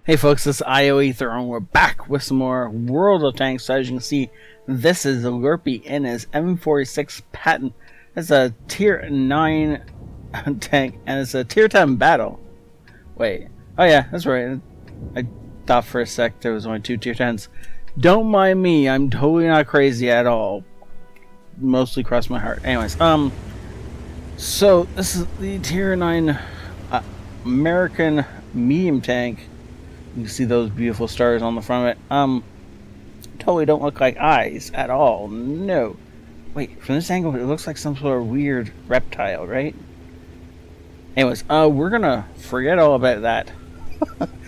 Hey folks, this is ioEther and we're back with some more World of Tanks. So as you can see, this is Lurpy in his M46 Patton. It's a tier 9 tank and it's a tier 10 battle. Wait, oh yeah, that's right. I thought for a sec there was only 2 tier 10s. Don't mind me, I'm totally not crazy at all. Mostly crossed my heart. Anyways, so this is the tier 9 American medium tank. You can see those beautiful stars on the front of it. Totally don't look like eyes at all. No. Wait, from this angle, it looks like some sort of weird reptile, right? Anyways, we're gonna forget all about that.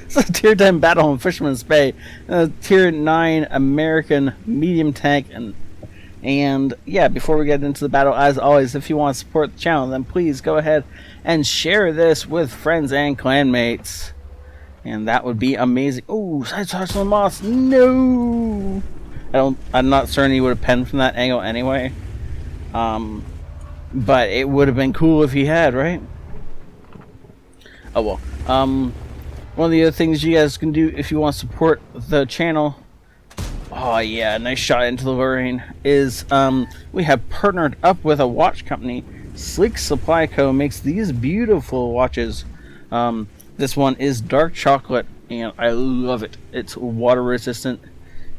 It's a tier 10 battle in Fisherman's Bay. Tier 9 American medium tank. And yeah, before we get into the battle, as always, if you want to support the channel, then please go ahead and share this with friends and clanmates. And that would be amazing. Oh, side toss on the moss. No! I'm not certain he would have penned from that angle anyway. But it would have been cool if he had, right? Oh well. One of the other things you guys can do if you want to support the channel. Oh yeah, nice shot into the Lorraine. Is we have partnered up with a watch company. Sleek Supply Co. makes these beautiful watches. This one is dark chocolate, and I love it. It's water resistant,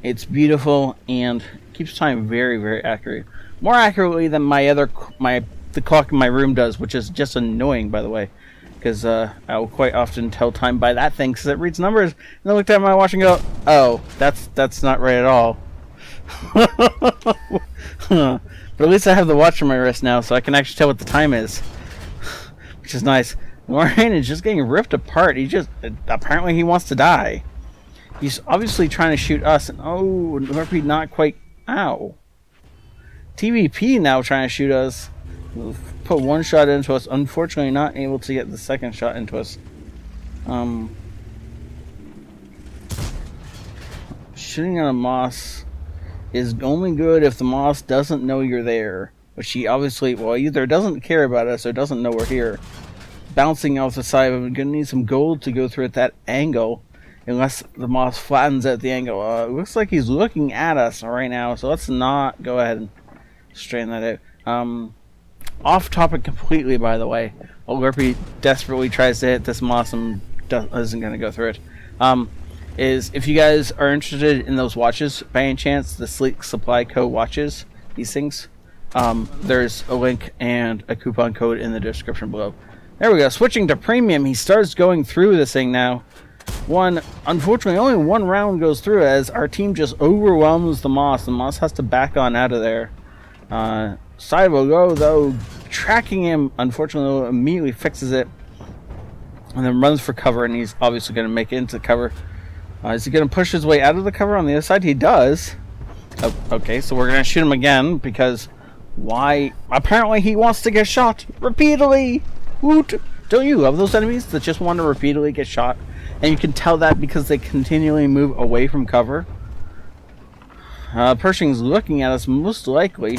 it's beautiful, and keeps time very, very accurate. More accurately than the clock in my room does, which is just annoying, by the way, because I will quite often tell time by that thing because it reads numbers. And I looked at my watch and go, "Oh, that's not right at all." But at least I have the watch on my wrist now, so I can actually tell what the time is, which is nice. Lorraine is just getting ripped apart. Apparently he wants to die. He's obviously trying to shoot us, and oh, Lurpy not quite. Ow. TVP now trying to shoot us. Put one shot into us. Unfortunately, not able to get the second shot into us. Shooting at a moss is only good if the moss doesn't know you're there, which he obviously, well, either doesn't care about us or doesn't know we're here. Bouncing off the side, I'm gonna need some gold to go through at that angle, unless the moss flattens at the angle. It looks like he's looking at us right now, so let's not go ahead and straighten that out. Off topic completely, by the way. Lurpy desperately tries to hit this moss and isn't gonna go through it. Is if you guys are interested in those watches, by any chance, the Sleek Supply Co. watches, these things, there's a link and a coupon code in the description below. There we go. Switching to premium, he starts going through this thing now. Unfortunately, only one round goes through as our team just overwhelms the moss. The moss has to back on out of there. Side will go, though, tracking him. Unfortunately, immediately fixes it and then runs for cover, and he's obviously going to make it into cover. Is he going to push his way out of the cover on the other side? He does. Oh, okay, so we're going to shoot him again because why? Apparently, he wants to get shot repeatedly. Woot! Don't you love those enemies that just want to repeatedly get shot? And you can tell that because they continually move away from cover. Pershing's looking at us most likely.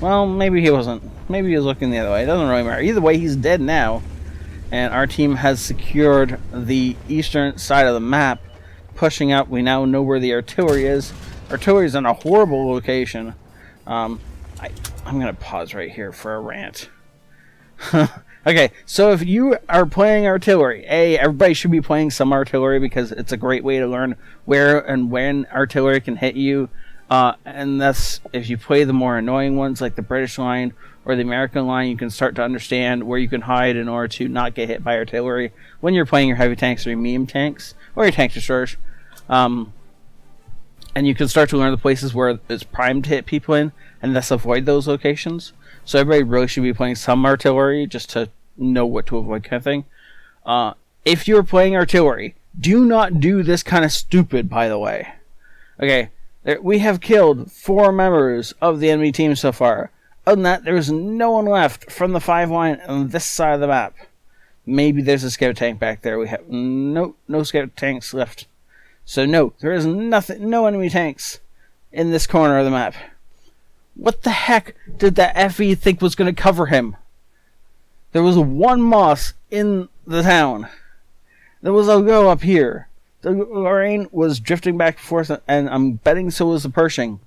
Well, maybe he wasn't. Maybe he was looking the other way. It doesn't really matter. Either way, he's dead now. And our team has secured the eastern side of the map. Pushing up, we now know where the artillery is. Artillery is in a horrible location. I'm going to pause right here for a rant. Okay, so if you are playing artillery, everybody should be playing some artillery because it's a great way to learn where and when artillery can hit you. And that's, if you play the more annoying ones like the British line or the American line, you can start to understand where you can hide in order to not get hit by artillery when you're playing your heavy tanks or your medium tanks or your tank destroyers. And you can start to learn the places where it's primed to hit people in and thus avoid those locations. So everybody really should be playing some artillery just to know what to avoid, kind of thing. If you're playing artillery, do not do this kind of stupid, by the way. Okay, we have killed 4 members of the enemy team so far. Other than that, there is no one left from the 5 line on this side of the map. Maybe there's a scout tank back there. We have no scout tanks left. So no, there is nothing, no enemy tanks in this corner of the map. What the heck did that FE think was going to cover him? There was one moss in the town. There was a go up here. The Lorraine was drifting back and forth, and I'm betting so was the Pershing.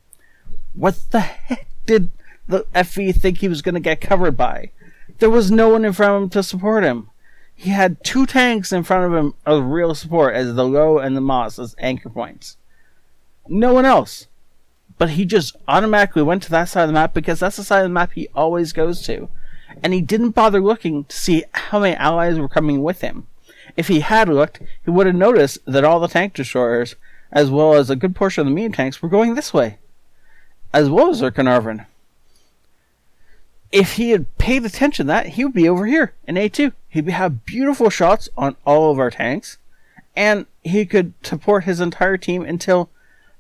What the heck did the FV think he was going to get covered by? There was no one in front of him to support him. He had 2 tanks in front of him of real support as the Low and the Moss as anchor points. No one else. But he just automatically went to that side of the map because that's the side of the map he always goes to. And he didn't bother looking to see how many allies were coming with him. If he had looked, he would have noticed that all the tank destroyers, as well as a good portion of the medium tanks, were going this way, as well as their Carnarvon. If he had paid attention to that, he would be over here in A2. He'd have beautiful shots on all of our tanks, and he could support his entire team until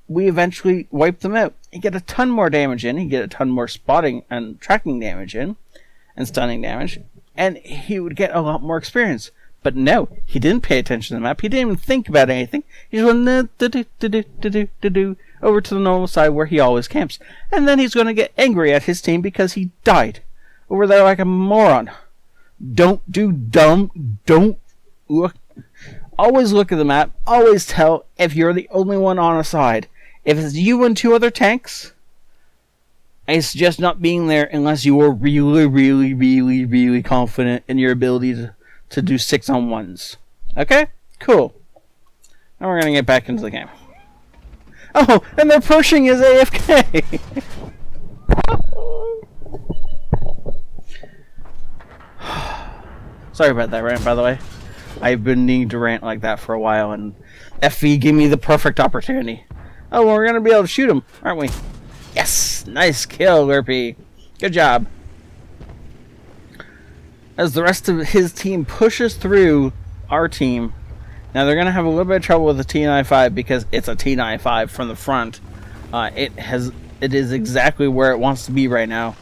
we eventually wipe them out. He'd get a ton more damage in, he'd get a ton more spotting and tracking damage in, and stunning damage, and he would get a lot more experience. But no, he didn't pay attention to the map. He didn't even think about anything. He just went over to the normal side where he always camps. And then he's going to get angry at his team because he died over there like a moron. Don't do dumb. Don't look. Always look at the map. Always tell if you're the only one on a side. If it's you and 2 other tanks, I suggest not being there unless you are really confident in your ability to do 6-on-1s. Okay? Cool. Now we're going to get back into the game. Oh, and they're pushing his AFK! Sorry about that rant, by the way. I've been needing to rant like that for a while, and FV gave me the perfect opportunity. Oh, well, we're going to be able to shoot him, aren't we? Yes! Nice kill, Lurpy. Good job. As the rest of his team pushes through our team. Now they're going to have a little bit of trouble with the T95 because it's a T95 from the front. It is exactly where it wants to be right now.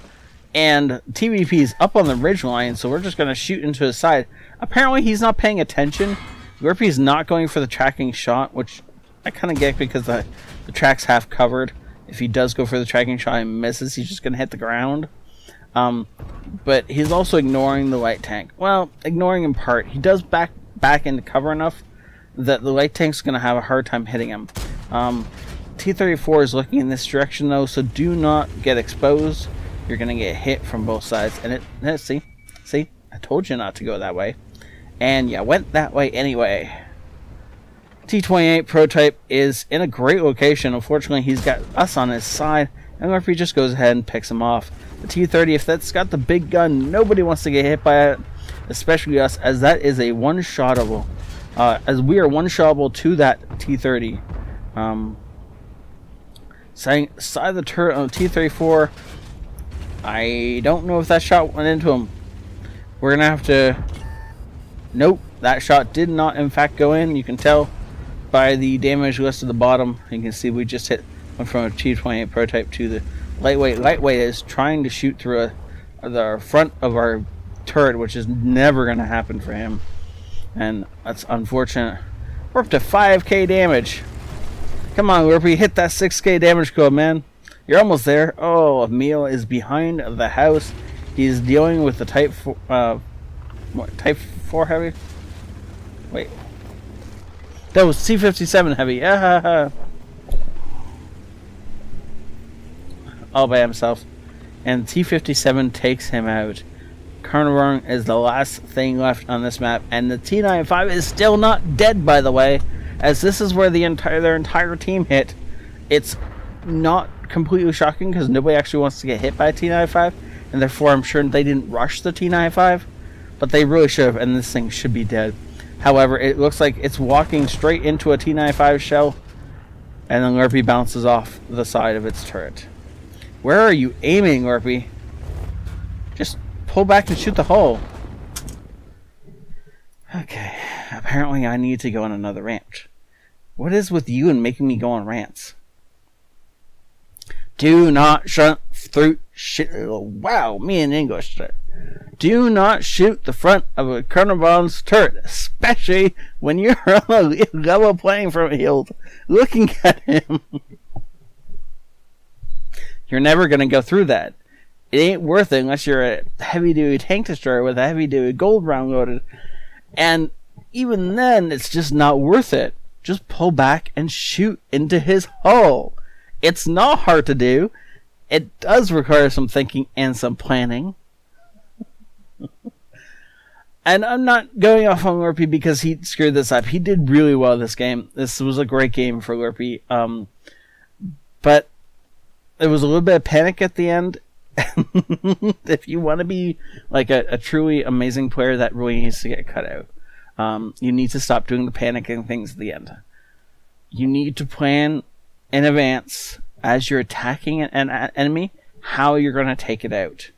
And TVP is up on the ridge line, so we're just going to shoot into his side. Apparently he's not paying attention. Lurpy is not going for the tracking shot, which I kind of get because the track's half covered. If he does go for the tracking shot and misses, he's just going to hit the ground. But he's also ignoring the light tank. Well, ignoring in part. He does back into cover enough that the light tank's going to have a hard time hitting him. T-34 is looking in this direction though, so do not get exposed. You're going to get hit from both sides. And see, I told you not to go that way. And you went that way anyway. T-28 prototype is in a great location. Unfortunately, he's got us on his side, and Murphy just goes ahead and picks him off. The T-30, if that's got the big gun, nobody wants to get hit by it, especially us, as that is a one-shotable. As we are one-shotable to that T-30. Side of the turret on the T-34, I don't know if that shot went into him. We're going to have to... Nope, that shot did not in fact go in. You can tell by the damage list at the bottom. You can see we just went from a T-28 prototype to the lightweight. Lightweight is trying to shoot through the front of our turret, which is never going to happen for him. And that's unfortunate. We're up to 5k damage. Come on, Lurpy, hit that 6k damage code, man. You're almost there. Oh, Emil is behind the house. He's dealing with the Type 4 heavy? Wait. That was C-57 heavy. All by himself. And T-57 takes him out. Carnarvon is the last thing left on this map. And the T-95 is still not dead, by the way. As this is where their entire team hit. It's not completely shocking because nobody actually wants to get hit by a T-95. And therefore I'm sure they didn't rush the T-95. But they really should have, and this thing should be dead. However, it looks like it's walking straight into a T-95 shell. And then Lurpy bounces off the side of its turret. Where are you aiming, Lurpy? Just pull back and shoot the hole. Okay, apparently I need to go on another rant. What is with you and making me go on rants? Do not shoot through shit. Wow, me in English. Do not shoot the front of a Carnarvon's turret, especially when you're on a level playing field looking at him. You're never going to go through that. It ain't worth it unless you're a heavy-duty tank destroyer with a heavy-duty gold round loaded. And even then, it's just not worth it. just pull back and shoot into his hull. It's not hard to do. It does require some thinking and some planning. And I'm not going off on Lurpy because he screwed this up. He did really well this game. This was a great game for Lurpy. But there was a little bit of panic at the end. If you want to be like a truly amazing player, that really needs to get cut out. You need to stop doing the panicking things at the end. You need to plan in advance as you're attacking an enemy how you're going to take it out.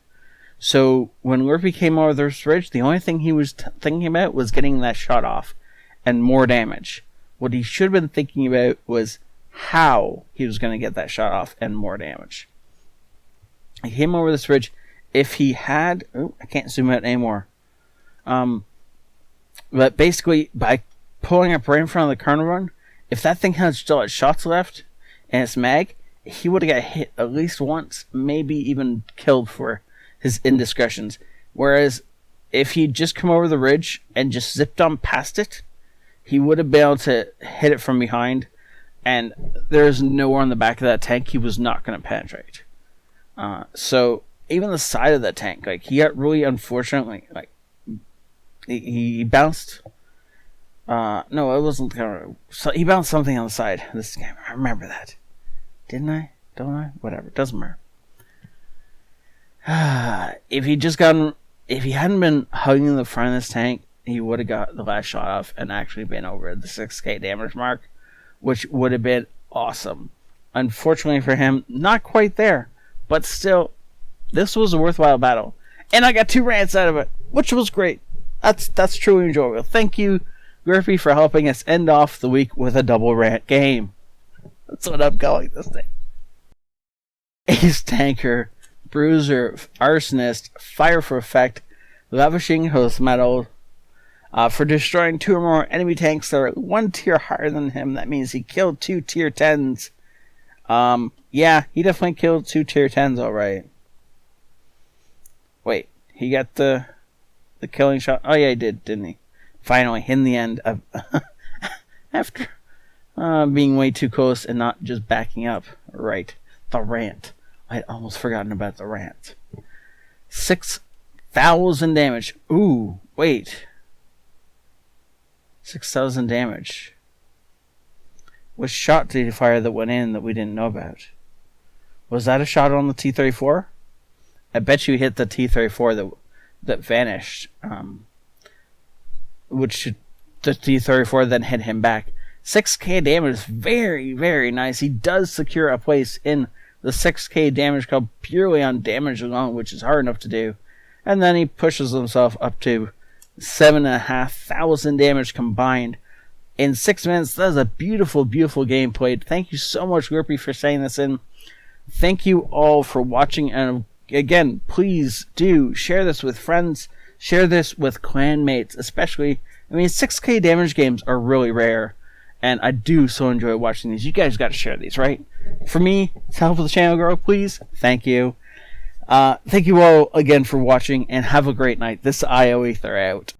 So when Lurpy came over this ridge, the only thing he was thinking about was getting that shot off and more damage. What he should have been thinking about was how he was going to get that shot off and more damage. He came over this ridge. If he had... Oh, I can't zoom out anymore. But basically, by pulling up right in front of the corner run, if that thing had still had shots left and its mag, he would have got hit at least once, maybe even killed for his indiscretions. Whereas if he'd just come over the ridge and just zipped on past it, he would have been able to hit it from behind, and there's nowhere on the back of that tank he was not going to penetrate. So even the side of that tank, like, he got really unfortunately, like, he bounced. No, it wasn't the camera. So he bounced something on the side of this game. I remember that. Didn't I? Don't I? Whatever. Doesn't matter. If he hadn't been hugging the front of this tank, he would have got the last shot off and actually been over the 6k damage mark, which would have been awesome. Unfortunately for him, not quite there, but still, this was a worthwhile battle, and I got 2 rants out of it, which was great. That's truly enjoyable. Thank you, Griffey, for helping us end off the week with a double rant game. That's what I'm calling this thing. Ace Tanker, Bruiser, Arsonist, Fire for Effect, Lavishing Host Metal, for destroying 2 or more enemy tanks that are 1 tier higher than him. That means he killed 2 tier 10s. Yeah, he definitely killed 2 tier 10s, alright. Wait, he got the killing shot? Oh yeah, he did, didn't he? Finally, in the end, of after being way too close and not just backing up. Right, the rant. I'd almost forgotten about the rant. 6,000 damage. Ooh, wait. 6,000 damage. What shot did he fire that went in that we didn't know about? Was that a shot on the T-34? I bet you hit the T-34 that vanished. Which the T-34 then hit him back. 6k damage is very, very nice. He does secure a place in the 6k damage club purely on damage alone, which is hard enough to do. And then he pushes himself up to 7,500 damage combined in 6 minutes. That is a beautiful, beautiful game played. Thank you so much, Grippy, for saying this in. Thank you all for watching, and again, please do share this with friends. Share this with clanmates, especially. I mean, 6k damage games are really rare, and I do so enjoy watching these. You guys got to share these, right? For me, to help the channel grow, please. Thank you. Thank you all again for watching, and have a great night. This is ioEther out.